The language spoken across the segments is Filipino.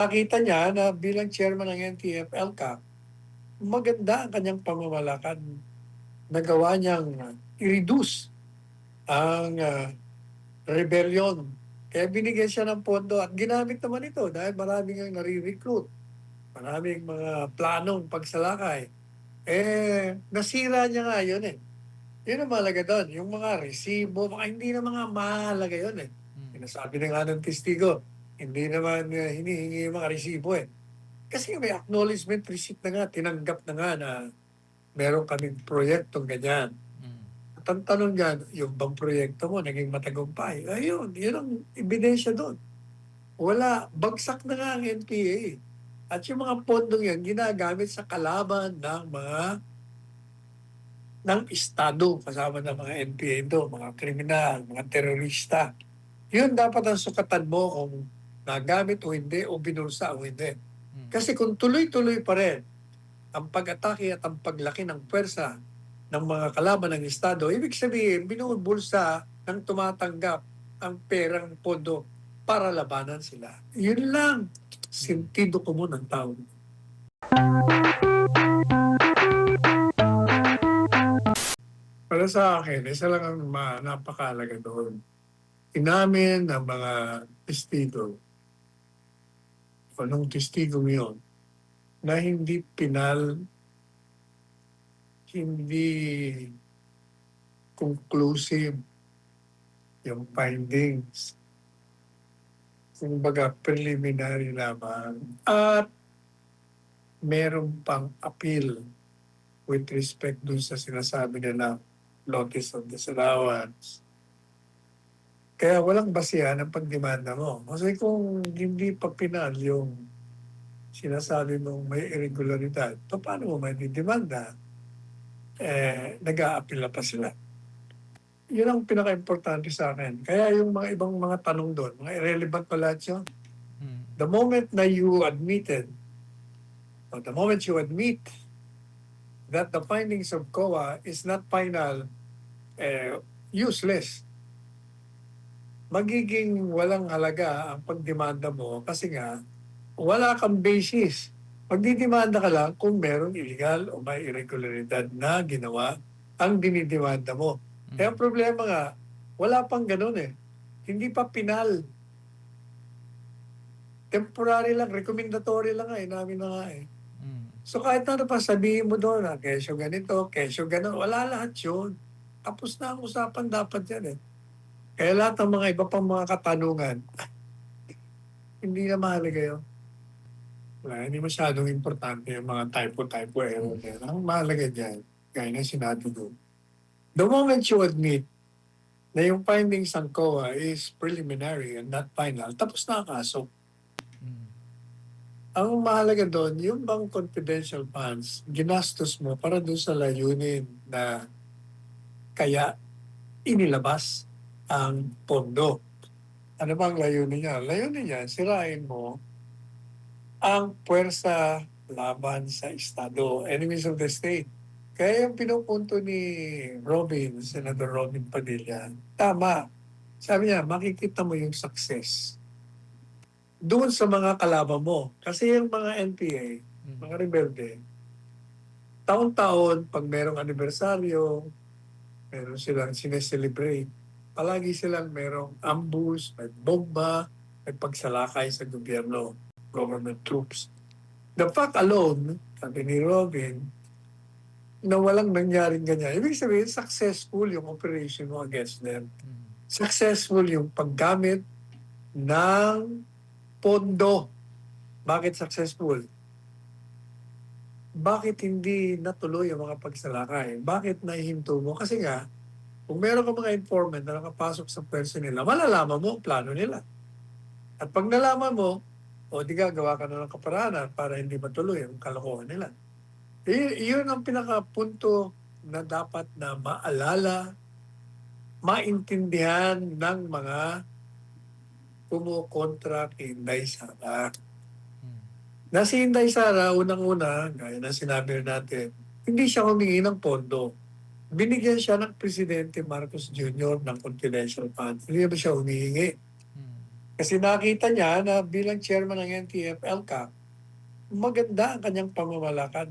Nakita niya na bilang chairman ng NTF-ELCAC, maganda ang kanyang pamamalakad. Nagawa niyang i-reduce ang rebellion. Kaya binigyan siya ng pondo at ginamit naman ito dahil maraming ang nare-recruit. Maraming mga planong pagsalakay. Nasira niya nga yun eh. Yun ang mahalaga doon. Yung mga resibo, hindi na mga mahalaga yun eh. Sinasabi na nga ng testigo, hindi naman hinihingi yung mga resibo eh. Kasi may acknowledgement receipt na nga, tinanggap na nga na meron kaming proyektong ganyan. At ang tanong niyan, yung bang proyekto mo naging matagumpay? Ayun, yun ang ebidensya doon. Wala, bagsak na nga ang NPA. At yung mga pondong yan, ginagamit sa kalaban ng Estado, kasama ng mga NPA do, mga kriminal, mga terorista. Yun dapat ang sukatan mo kung nagamit o hindi, o binulsa o hindi. Kasi kung tuloy-tuloy pa rin ang pag-atake at ang paglaki ng pwersa ng mga kalaban ng Estado, ibig sabihin, binubulsa ng tumatanggap ang perang pondo para labanan sila. Yun lang, sentido komun ng tao. Para sa akin, isa lang ang napakalaga doon. Inamin ng mga testigo, o nung testigo yun, na hindi hindi conclusive yung findings. Kumbaga, preliminary lamang. At meron pang appeal with respect dun sa sinasabi nila notice of disallowance. Kaya walang basihan ang pagdemanda mo. Kasi kung hindi pa pinal yung sinasabi mong may irregularidad, paano mo may didemanda? Nag-a-appeal na pa sila. Yun ang pinaka-importante sa akin. Kaya yung mga ibang mga tanong doon, mga irrelevant pa lahat yun. The moment na you admitted, or the moment you admit that the findings of COA is not final, useless. Magiging walang halaga ang pagdemanda mo kasi nga wala kang basis. Magdidemanda ka lang kung merong illegal o may irregularidad na ginawa ang dinidemanda mo. Kaya ang problema nga, wala pang ganun eh. Hindi pa pinal. Temporary lang, recommendatory lang namin na nga eh. So kahit ano pa sabihin mo doon, kesyo ganito, kesyo ganun, wala lahat yun. Tapos na ang usapan dapat yan eh. Kaya lahat ng mga iba pang mga katanungan, hindi na mahalaga yun. Hindi masyadong importante yung mga typo-typo error yan. Ang mahalaga dyan, gaya na sinabi doon. The moment you admit na yung findings ng COA is preliminary and not final, tapos na ang kaso. Ang mahalaga doon, yung bang confidential funds, ginastos mo para doon sa layunin na kaya inilabas ang pondo. Ano bang layunin niya? Layunin niya, sirain mo ang puwersa laban sa Estado, enemies of the state. Kaya yung pinupunto ni Senator Robin Padilla, tama. Sabi niya, makikita mo yung success doon sa mga kalaban mo. Kasi yung mga NPA, mga rebelde, taon-taon, pag merong anibersaryo, meron silang sineselebrate. Palagi silang merong ambush, may bomba, may pagsalakay sa gobyerno, government troops. The fact alone, sabi ni Robin, na walang nangyaring ganyan. Ibig sabihin, successful yung operation mo against them. Successful yung paggamit ng pondo. Bakit successful? Bakit hindi natuloy ang mga pagsalakay? Bakit nahihinto mo? Kasi nga, kung meron ka mga informant na nakapasok sa person nila, malalaman mo ang plano nila. At pag nalaman mo, o di gagawa ka na ng kaparanan para hindi matuloy ang kalokohan nila. Iyon ang pinakapunto na dapat na maalala, maintindihan ng mga kumukontra kay Inday Sara. Na si Inday Sara, unang-una, gaya na sinabi natin, hindi siya humingi ng pondo. Binigyan siya ng Presidente Marcos Jr. ng confidential funds. Hindi ba siya humihingi? Kasi nakita niya na bilang chairman ng NTF-ELCAC, maganda ang kanyang pamamalakad.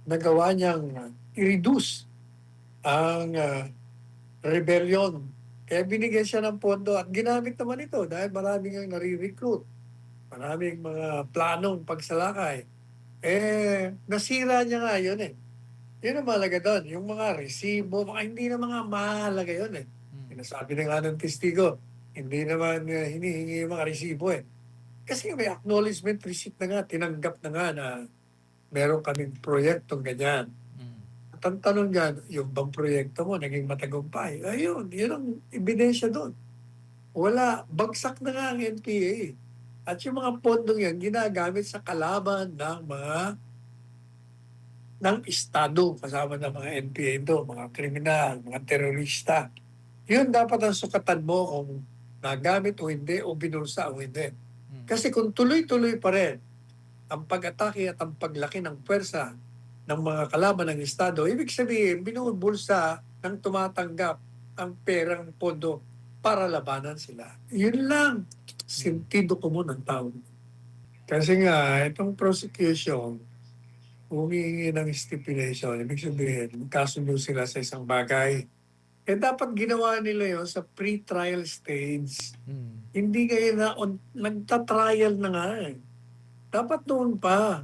Nagawa niyang i-reduce ang rebellion. Kaya binigyan siya ng pondo at ginamit naman ito dahil maraming ang nare-recruit. Maraming mga planong pagsalakay. Nasira niya nga yun eh. Yun ang mahalaga doon. Yung mga resibo, mga hindi na mga mahalaga yun eh. Sinasabi na nga ng testigo, hindi naman hinihingi yung mga resibo eh. Kasi may acknowledgement receipt na nga, tinanggap na nga na meron kaming proyektong ganyan. At ang tanong niya, yung bang proyekto mo naging matagumpay? Ayun, yun ang ebidensya doon. Wala, bagsak na nga ang NPA. At yung mga pondong yan, ginagamit sa kalaban ng Estado, kasama ng mga NPA do, mga kriminal, mga terorista. Yun dapat ang sukatan mo kung nagamit o hindi, o binulsa o hindi. Kasi kung tuloy-tuloy pa rin ang pag-atake at ang paglaki ng pwersa ng mga kalaban ng Estado, ibig sabihin, binubulsa ng tumatanggap ang perang pondo para labanan sila. Yun lang, sentido común ng tao. Kasi nga, itong prosecution, humingi ng stipulation, ibig sabihin, magkasundo sila sa isang bagay. Dapat ginawa nila yon sa pre-trial stage. Hindi kayo nagta-trial na nga eh. Dapat noon pa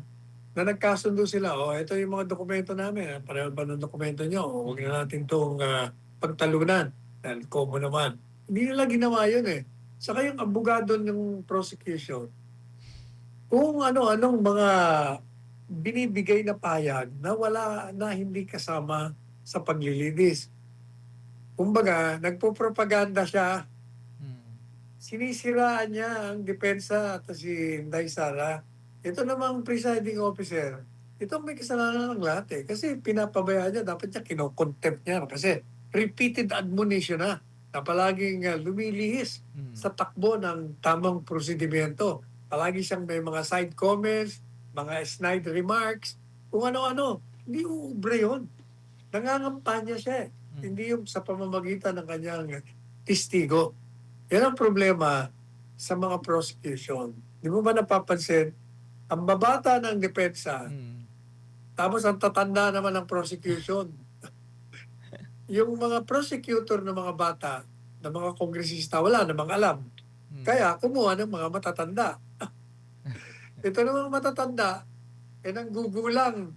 na nagkasundo sila, ito yung mga dokumento namin, pareho ba ng dokumento nyo? Huwag na natin itong pagtalunan. Dahil common naman. Hindi nila ginawa yun eh. Saka yung abogado ng prosecution, kung ano-anong mga binibigay na payag na wala na hindi kasama sa paglilinis. Kumbaga, nagpo-propaganda siya, sinisiraan niya ang depensa at si Inday Sara. Ito namang presiding officer, ito may kasalanan ng lahat eh. Kasi pinapabayaan niya, dapat niya kinokontempt niya. Kasi repeated admonition na palaging lumilihis sa takbo ng tamang prosedimento. Palagi siyang may mga side comments, mga snide remarks, kung ano-ano. Hindi ubre yun. Nangangampanya siya eh. Hindi yung sa pamamagitan ng kanyang testigo. Yan ang problema sa mga prosecution. Di mo ba napapansin, ang babata ng depensa, tapos ang tatanda naman ng prosecution. Yung mga prosecutor ng mga bata, ng mga kongresista, wala namang alam. Kaya kumuha ng mga matatanda. Ito namang matatanda, nanggugulang.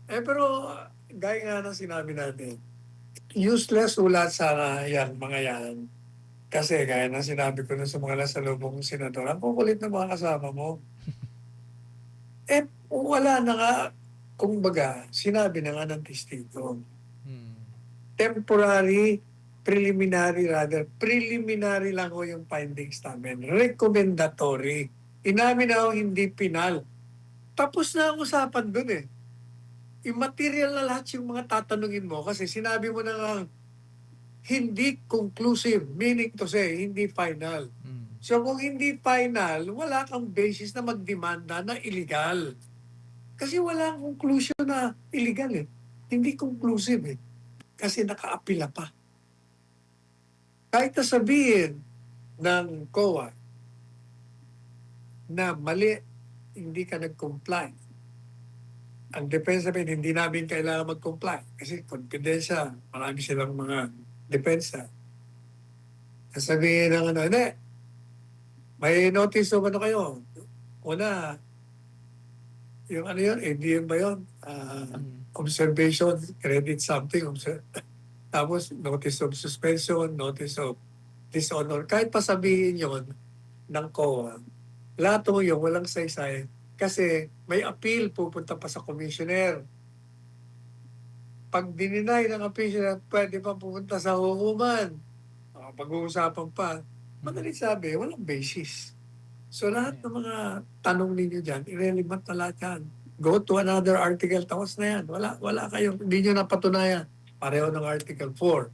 Pero gaya nga ng sinabi natin, useless ulat sana yan, mga yan. Kasi gaya ng sinabi ko na sa mga nasalubong senador, ang kukulit ng mga kasama mo. Wala na nga, kumbaga, sinabi na nga ng testigo. Temporary, preliminary lang ho yung findings namin. Recommendatory. Inamin na ho, hindi pinal. Tapos na ang usapan dun eh. Immaterial na lahat yung mga tatanungin mo kasi sinabi mo na nga, hindi conclusive, meaning to say, hindi final. So kung hindi final, wala kang basis na magdemanda na illegal. Kasi wala ang conclusion na illegal eh. Hindi conclusive eh. Kasi nakaapila pa. Kahit na sabihin ng COA na mali, hindi ka nag-comply. Ang defense sabihin, hindi namin kailangan mag-comply. Kasi confidential, marami silang mga depensa. Sasabihin ng hindi, may notice o kayo. Una, yung yun, ADM ba yun? Observation, credit something. Tapos, notice of suspension, notice of dishonor. Kahit pa sabihin yun ng COA, lahat mo yun, walang saysay. Kasi may appeal pupunta pa sa commissioner. Pag dininay ng appeal, pwede pa pupunta sa hukuman. Pag-uusapan pa. Madali sabi, walang basis. So lahat ng mga tanong ninyo dyan, irrelevant na lahat yan. Go to another article, tapos na yan. Wala kayo, hindi nyo napatunayan. Pareho ng Article 4.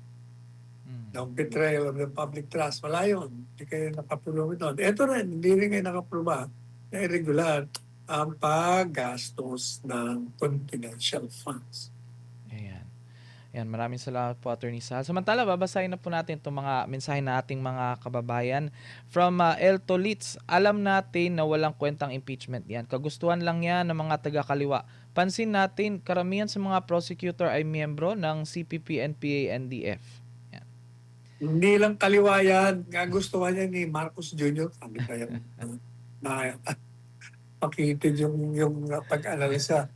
ng betrayal of the public trust. Wala yun. Hindi kayo nakapulong ito. Ito rin, hindi rin kayo nakapulong na irregular ang paggastos ng confidential funds. Ayan. Yan, maraming salamat po, Attorney Sal. Samantala, babasahin na po natin itong mga mensahe na ating mga kababayan. From El Tolitz, alam natin na walang kwentang impeachment yan. Kagustuhan lang yan ng mga taga-kaliwa. Pansin natin, karamihan sa mga prosecutor ay miyembro ng CPP, NPA, NDF. Yan. Hindi lang kaliwa yan. Kagustuhan yan ni Marcos Jr. Sabi pa yan. Na pakitid yung pag-analisa.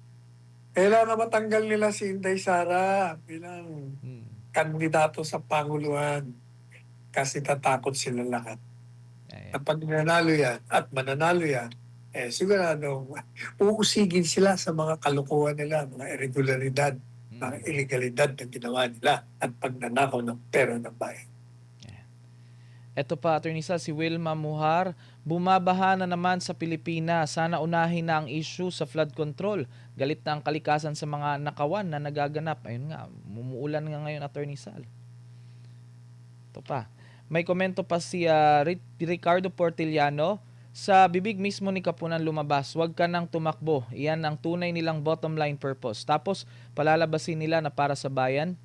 Kailangan matanggal nila si Inday Sara bilang kandidato sa Panguluhan kasi tatakot sila lahat. Ayan. Kapag nanalo yan at mananalo yan, sigurado uusigin sila sa mga kalukuhan nila, mga irregularidad, mga illegalidad na ginawa nila at pagnanakaw ng pera ng bayan. Ito pa, Attorney Sal, si Wilma Muhar, bumabaha na naman sa Pilipinas. Sana unahin na ang issue sa flood control. Galit na ang kalikasan sa mga nakawan na nagaganap. Ayun nga, mumuulan nga ngayon, Attorney Sal. Ito pa. May komento pa si Ricardo Portiliano. Sa bibig mismo ni Kapunan lumabas, huwag ka nang tumakbo. Iyan ang tunay nilang bottom line purpose. Tapos, palalabasin nila na para sa bayan.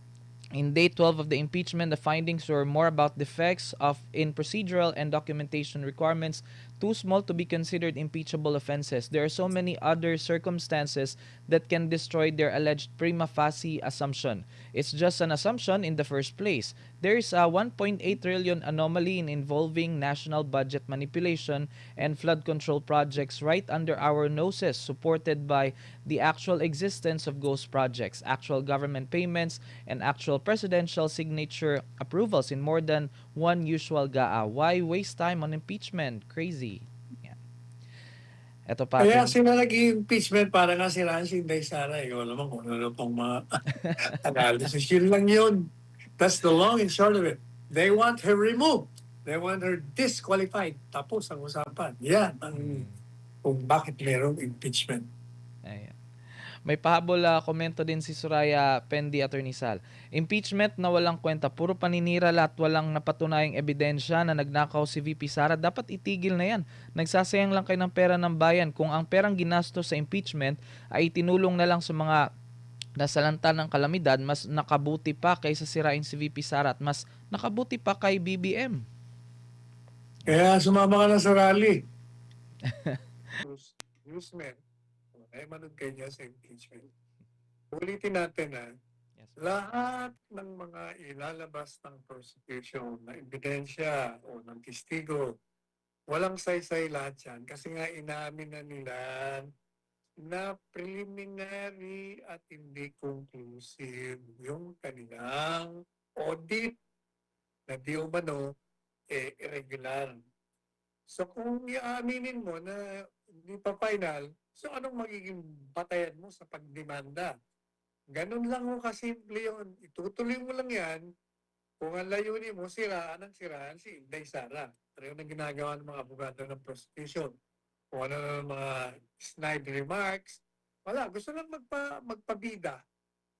In day 12 of the impeachment, the findings were more about defects in procedural and documentation requirements too small to be considered impeachable offenses. There are so many other circumstances that can destroy their alleged prima facie assumption. It's just an assumption in the first place. There is a 1.8 trillion anomaly involving national budget manipulation and flood control projects right under our noses, supported by the actual existence of ghost projects, actual government payments, and actual presidential signature approvals in more than one usual GAA. Why waste time on impeachment? Crazy. Yan. Ito pa. Kaya sila nag-impeachment para nga siraan si Inday Sara. Ikaw naman kung ano pang mga analysis. Yun lang yun. That's the long and short of it. They want her removed. They want her disqualified. Tapos ang usapan. Yan ang kung bakit merong impeachment. Ayan. May pahabol komento din si Suraya Pendi, Attorney Sal. Impeachment na walang kwenta, puro paninira at walang napatunayang ebidensya na nagnakaw si VP Sara. Dapat itigil na yan. Nagsasayang lang kayo ng pera ng bayan. Kung ang perang ginastos sa impeachment ay itinulong na lang sa mga nasalanta ng kalamidad, mas nakabuti pa kaysa sirain si VP Sara at mas nakabuti pa kay BBM. Kaya sumama ka na sa rally. Newsmen, ay manood kayo niya sa impeachment. Ulitin natin yes, lahat ng mga ilalabas ng prosecution na ebidensya o ng testigo, walang saysay lahat yan. Kasi nga inaamin na nila na preliminary at hindi conclusive yung kanilang audit na di umano irregular. So kung iaaminin mo na hindi pa final, so anong magiging batayan mo sa pagdemanda? Ganun lang mo kasimple yun. Itutuloy mo lang yan kung ang layunin mo, siraan si Inday Sara. Pero yun ang ginagawa ng mga abogado ng prosecution. Kung ano ng mga snide remarks. Wala, gusto lang magpabida.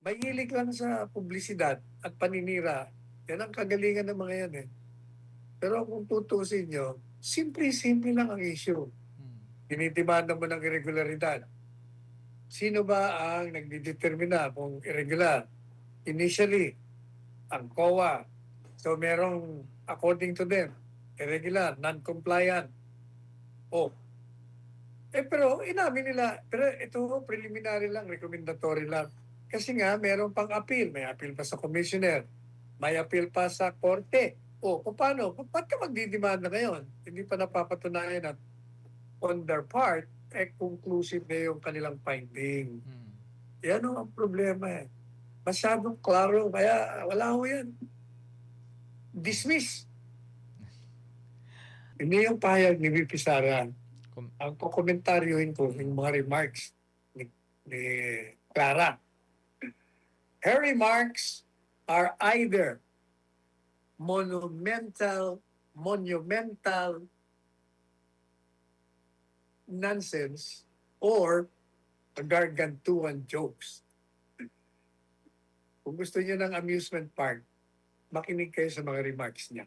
Mahilig lang sa publisidad at paninira. Yan ang kagalingan ng mga yan eh. Pero kung tutusin nyo, simple-simple lang ang issue. Dinidemanda mo ng irregularidad. Sino ba ang nagdidetermina kung irregular? Initially, ang COA. So merong, according to them, irregular, non-compliant. Pero inamin nila, pero ito preliminary lang, recommendatory lang. Kasi nga, meron pang appeal. May appeal pa sa commissioner. May appeal pa sa korte. Paano? Ba't ka magdidemanda ngayon? Hindi pa napapatunayan at on their part, conclusive na yung kanilang finding. Yan ang problema eh. Masyadong klaro, kaya wala ho yan. Dismiss. Hindi yung pahayag ni VP Sara. Ang kukomentaryohin ko yung mga remarks ni Clara. Her remarks are either monumental nonsense or gargantuan jokes. Kung gusto niyo ng amusement park, makinig kayo sa mga remarks niya.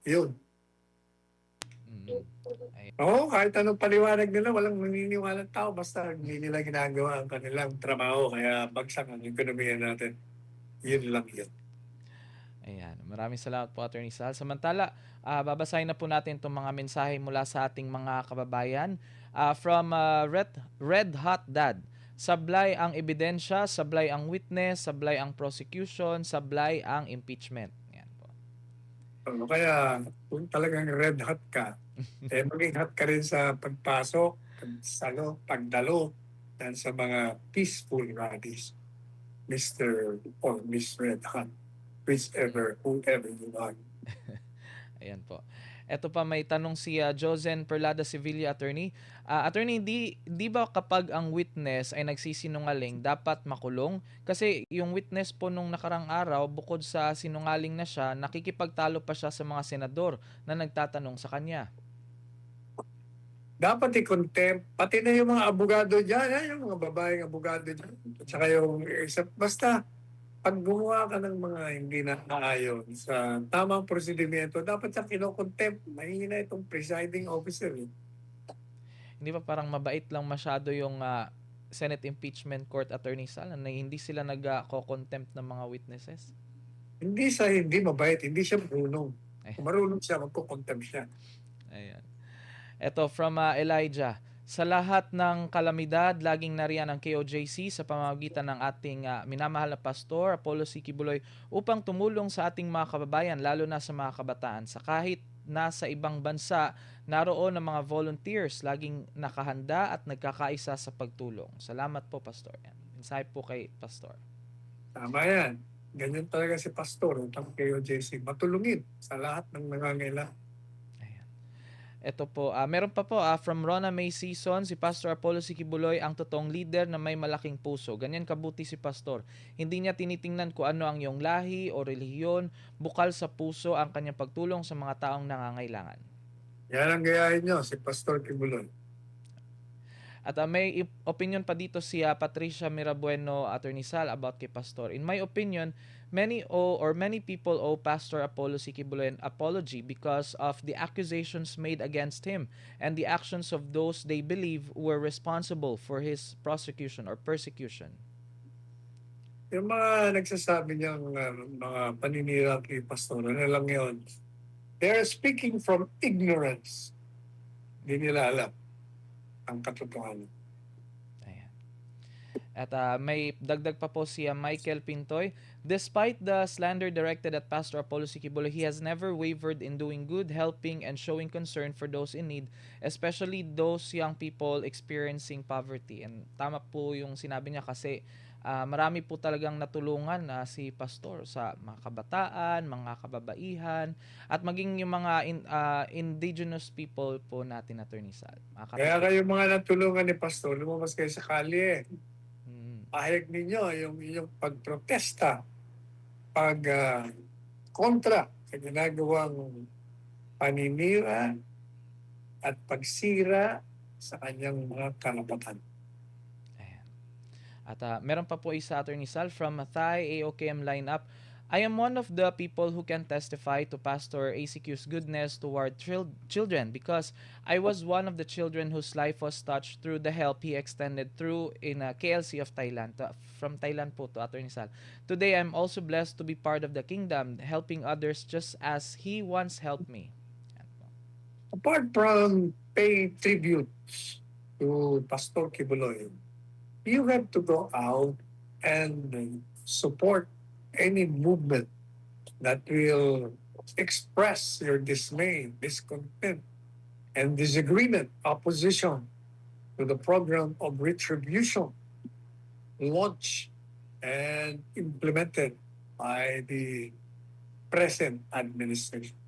Yun. Kahit anong paliwanag nila, walang naniniwalang tao basta hindi nila ginagawa ang kanilang trabaho kaya bagsak ang ekonomiya natin. Yun lang yun. Ayan. Maraming salamat po, Attorney Sal. Samantala, babasahin na po natin itong mga mensahe mula sa ating mga kababayan. From Red Hot Dad. Sablay ang ebidensya, sablay ang witness, sablay ang prosecution, sablay ang impeachment. Ayan po. Kaya kung talagang red hot ka, maging hot ka rin sa pagpasok, pagdalo yan sa mga peaceful rallies, Mr. or Miss Red Hot, whoever you are. Ayan po. Eto pa, may tanong si Josen Perlada Sevilla, attorney. Attorney, di ba kapag ang witness ay nagsisinungaling, dapat makulong? Kasi yung witness po nung nakarang araw, bukod sa sinungaling na siya, nakikipagtalo pa siya sa mga senador na nagtatanong sa kanya. Dapat i-contempt, pati na yung mga abogado dyan, yung mga babaeng abogado dyan. At saka yung basta pag gumawa ka ng mga hindi na naayon sa tamang prosedimento, dapat sa kino-contempt. Mahina itong presiding officer. Hindi ba parang mabait lang masyado yung Senate Impeachment Court, Attorney Sal, na hindi sila nag-co-contempt ng mga witnesses? Hindi mabait, hindi siya marunong. Ay. Kung marunong siya, magko-contempt siya. Ayan. Ito from Elijah. Sa lahat ng kalamidad, laging nariyan ang KOJC sa pamamagitan ng ating minamahal na pastor, Apollo C. Kibuloy, upang tumulong sa ating mga kababayan, lalo na sa mga kabataan. Sa kahit nasa ibang bansa, naroon ang mga volunteers, laging nakahanda at nagkakaisa sa pagtulong. Salamat po, Pastor. Yan. Mensahe po kay Pastor. Tama yan. Ganyan talaga si pastor, utang KOJC. Matulungin sa lahat ng nangangailangan. Ito po, meron pa po from Rona May Season, si Pastor Apollo C. Kibuloy ang totoong leader na may malaking puso. Ganyan kabuti si Pastor. Hindi niya tinitingnan kung ano ang iyong lahi o relihiyon, bukal sa puso ang kanyang pagtulong sa mga taong nangangailangan. Yan ang gayahin nyo, si Pastor Kibuloy. At may opinion pa dito si Patricia Mirabueno, Attorney Sal, about kay Pastor. In my opinion, many people owe Pastor Apollo C. Kibuloy an apology because of the accusations made against him and the actions of those they believe were responsible for his prosecution or persecution. Yung mga nagsasabi niyang mga paninira kay Pastor, ano lang yun? They're speaking from ignorance. Hindi nila alam ang katotohanan. Ayan. At may dagdag pa po si Michael Pintoy. Despite the slander directed at Pastor Apollo C. Kibuloy, he has never wavered in doing good, helping, and showing concern for those in need, especially those young people experiencing poverty. And tama po yung sinabi niya kasi marami po talagang natulungan si Pastor sa mga kabataan, mga kababaihan, at maging yung mga indigenous people po natin, Attorney Sal. Kaya kayo mga natulungan ni Pastor, lumabas kayo sa kalye. Mm. Pahayag ninyo yung inyong pagprotesta, kontra sa ginagawang paninira at pagsira sa kanyang mga karapatan. At meron pa po isa, Attorney Sal, from Thai AOKM lineup. I am one of the people who can testify to Pastor ACQ's goodness toward children because I was one of the children whose life was touched through the help he extended through in KLC of Thailand. From Thailand po to Attorney Sal. Today, I'm also blessed to be part of the kingdom, helping others just as he once helped me. Apart from pay tributes to Pastor Kibuloy, you have to go out and support any movement that will express your dismay, discontent, and disagreement, opposition to the program of retribution launched and implemented by the present administration.